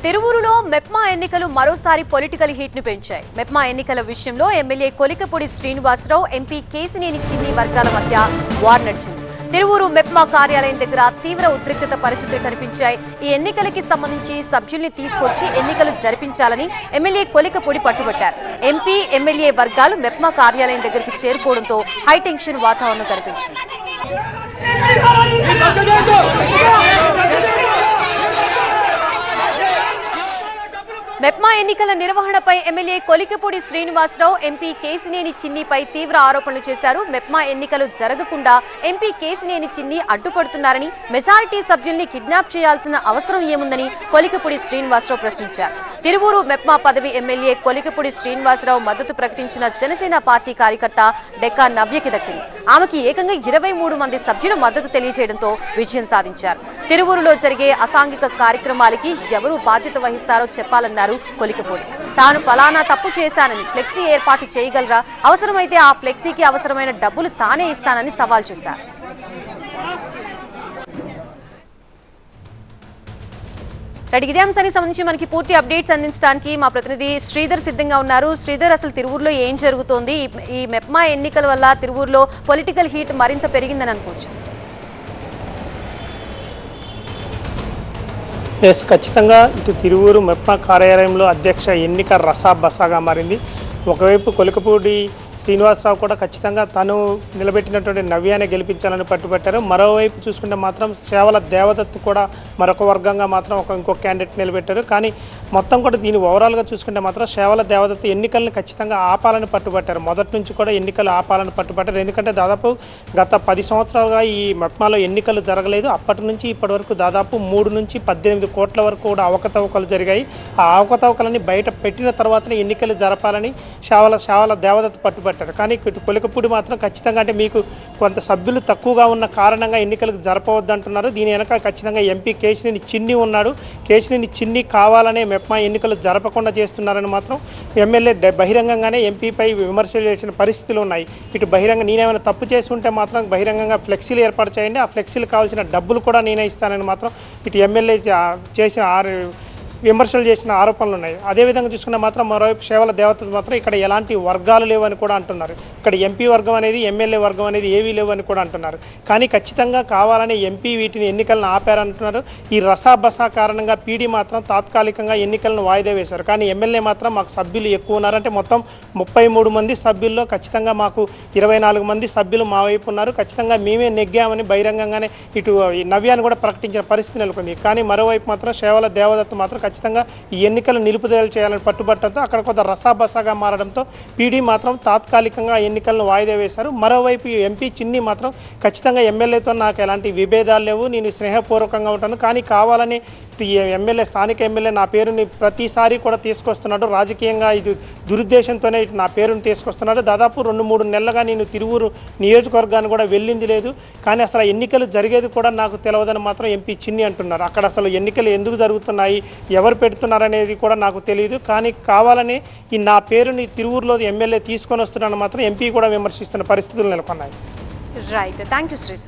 తిరువూరులో మెప్మా ఎన్నికలు మరోసారి political heat ను పెంచాయి. మెప్మా ఎన్నికల విషయంలో ఎమ్మెల్యే కొలికపూడి శ్రీనివాసరావు, ఎంపీ కేసినేని చిన్ని వర్గాల మధ్య వార్ నడిచింది. తిరువూరు మెప్మా కార్యాలయం దగ్గర తీవ్ర ఉద్రిక్తత పరిస్థితులు కనిపించాయి. ఈ ఎన్నికలకి సంబంధించి సభ్యుల్ని తీసుకొచ్చి ఎన్నికలు జరిపించాలని ఎమ్మెల్యే కొలికపూడి పట్టుబట్టారు. ఎంపీ, ఎమ్మెల్యే వర్గాలు మెప్మా కార్యాలయం దగ్గరికి చేరుకోవడంతో హైటెన్షన్ వాతావరణం కనిపించింది. మెప్మా ఎన్నికల నిర్వహణపై ఎమ్మెల్యే కొలికపూడి శ్రీనివాసరావు, ఎంపీ కేసినేని చిన్నిపై తీవ్ర ఆరోపణలు చేశారు. మెప్మా ఎన్నికలు జరగకుండా ఎంపీ కేసినేని చిన్ని అడ్డుపడుతున్నారని, మెజారిటీ సభ్యుల్ని కిడ్నాప్ చేయాల్సిన అవసరం ఏముందని కొలికపూడి శ్రీనివాసరావు ప్రశ్నించారు. తిరువూరు మెప్మా పదవి ఎమ్మెల్యే కొలికపూడి శ్రీనివాసరావు మద్దతు ప్రకటించిన జనసేన పార్టీ కార్యకర్త డెక్కా నవ్యకి దక్కింది. ఆమెకి ఏకంగా 23 మంది సభ్యులు మద్దతు తెలియజేయడంతో విజయం సాధించారు. తిరువూరులో జరిగే అసాంఘిక కార్యక్రమాలకి ఎవరు బాధ్యత వహిస్తారో చెప్పాలన్నారు కొలికపూడి. తాను ఫలానా తప్పు చేశానని ఫ్లెక్సీ ఏర్పాటు చేయగలరా, అవసరమైతే ఆ ఫ్లెక్సీకి అవసరమైన డబ్బులు తానే ఇస్తానని సవాల్ చేశారు. ఇదే అంశానికి సంబంధించి మనకి పూర్తి అప్డేట్స్ అందించడానికి మా ప్రతినిధి శ్రీధర్ సిద్ధంగా ఉన్నారు. శ్రీధర్, అసలు తిరువూరులో ఏం జరుగుతోంది? ఈ మెప్మా ఎన్నికల వల్ల తిరువూరులో పొలిటికల్ హీట్ మరింత పెరిగిందని అనుకోవచ్చు. ఖచ్చితంగా ఇటు తిరువూరు మెప్మా కార్యాలయంలో అధ్యక్ష ఎన్నిక రసాబసాగా మారింది. ఒకవైపు కొలికపూడి శ్రీనివాసరావు కూడా ఖచ్చితంగా తను నిలబెట్టినటువంటి నవ్యాన్ని గెలిపించాలని పట్టుబట్టారు. మరోవైపు చూసుకుంటే మాత్రం సేవల దేవదత్తు కూడా మరొక వర్గంగా మాత్రం ఇంకొక క్యాండిడేట్ నిలబెట్టారు. కానీ మొత్తం కూడా దీని ఓవరాల్గా చూసుకుంటే మాత్రం సేవల దేవదత్తు ఎన్నికలను ఖచ్చితంగా ఆపాలని పట్టుబట్టారు. మొదటి నుంచి కూడా ఎన్నికలు ఆపాలని పట్టుబట్టారు. ఎందుకంటే దాదాపు గత 10 సంవత్సరాలుగా ఈ మెప్మాలో ఎన్నికలు జరగలేదు. అప్పటి నుంచి ఇప్పటి వరకు దాదాపు 3 నుంచి 18 కోట్ల వరకు కూడా అవకతవకలు జరిగాయి. ఆ అవకతవకలని బయట పెట్టిన తర్వాతనే ఎన్నికలు జరపాలని సేవల దేవదత్తు పట్టుబట్టారు. కానీ కొలికపూడి మాత్రం ఖచ్చితంగా అంటే మీకు కొంత సభ్యులు తక్కువగా ఉన్న కారణంగా ఎన్నికలకు జరపవద్దంటున్నారు. దీని వెనక ఖచ్చితంగా ఎంపీ కేసినేని చిన్ని ఉన్నాడు. కేసినేని చిన్ని కావాలనే మెప్మా ఎన్నికలు జరపకుండా చేస్తున్నారని మాత్రం ఎమ్మెల్యే బహిరంగంగానే ఎంపీపై విమర్శలు చేసిన పరిస్థితులు ఉన్నాయి. ఇటు బహిరంగ నేనేమైనా తప్పు చేసి ఉంటే మాత్రం బహిరంగంగా ఫ్లెక్సీలు ఏర్పాటు చేయండి, ఆ ఫ్లెక్సీలు కావాల్సిన డబ్బులు కూడా నేనే ఇస్తానని మాత్రం ఇటు ఎమ్మెల్యే చేసిన విమర్శలు చేసిన ఆరోపణలు ఉన్నాయి. అదేవిధంగా చూసుకున్న మాత్రం మరోవైపు సేవల దేవత మాత్రం ఇక్కడ ఎలాంటి వర్గాలు లేవని కూడా అంటున్నారు. ఇక్కడ ఎంపీ వర్గం అనేది, ఎమ్మెల్యే వర్గం అనేది ఏవీ లేవని కూడా అంటున్నారు. కానీ ఖచ్చితంగా కావాలని ఎంపీ వీటిని ఎన్నికలను ఆపారంటున్నారు. ఈ రసాబసా కారణంగా పీడీ మాత్రం తాత్కాలికంగా ఎన్నికలను వాయిదా వేశారు. కానీ ఎమ్మెల్యే మాత్రం మాకు సభ్యులు ఎక్కువ ఉన్నారంటే మొత్తం 33 మంది సభ్యుల్లో ఖచ్చితంగా మాకు 24 మంది సభ్యులు మా వైపు ఉన్నారు, ఖచ్చితంగా మేమే నెగ్గామని బహిరంగంగానే ఇటు నవ్యాన్ని కూడా ప్రకటించిన పరిస్థితి నెలకొంది. కానీ మరోవైపు మాత్రం సేవల దేవదత్తు మాత్రం ఖచ్చితంగా ఈ ఎన్నికలు నిలుపుదల చేయాలని పట్టుబట్టడంతో అక్కడ కొంత రసాబసాగా మారడంతో పీడీ మాత్రం తాత్కాలికంగా ఎన్నికలను వాయిదా వేశారు. మరోవైపు ఎంపీ చిన్ని మాత్రం ఖచ్చితంగా ఎమ్మెల్యేతో నాకు ఎలాంటి విభేదాలు లేవు, నేను స్నేహపూర్వకంగా ఉంటాను, కానీ కావాలని ఈ ఎమ్మెల్యే, స్థానిక ఎమ్మెల్యే నా పేరుని ప్రతిసారి కూడా తీసుకొస్తున్నాడు, రాజకీయంగా ఇది దురుద్దేశంతోనే ఇటు నా పేరుని తీసుకొస్తున్నాడు. దాదాపు 2-3 నెలలుగా నేను తిరువూరు నియోజకవర్గాన్ని కూడా వెళ్ళింది లేదు, కానీ అసలు ఎన్నికలు జరిగేది కూడా నాకు తెలియదని మాత్రం ఎంపీ చిన్ని అంటున్నారు. అక్కడ అసలు ఎన్నికలు ఎందుకు జరుగుతున్నాయి, ఎవరు పెడుతున్నారనేది కూడా నాకు తెలియదు, కానీ కావాలని ఈ నా పేరుని తిరువూరులో ఎమ్మెల్యే తీసుకొని వస్తున్నాను మాత్రం ఎంపీ కూడా విమర్శిస్తున్న పరిస్థితులు నెలకొన్నాయి. Right, thank you Shri.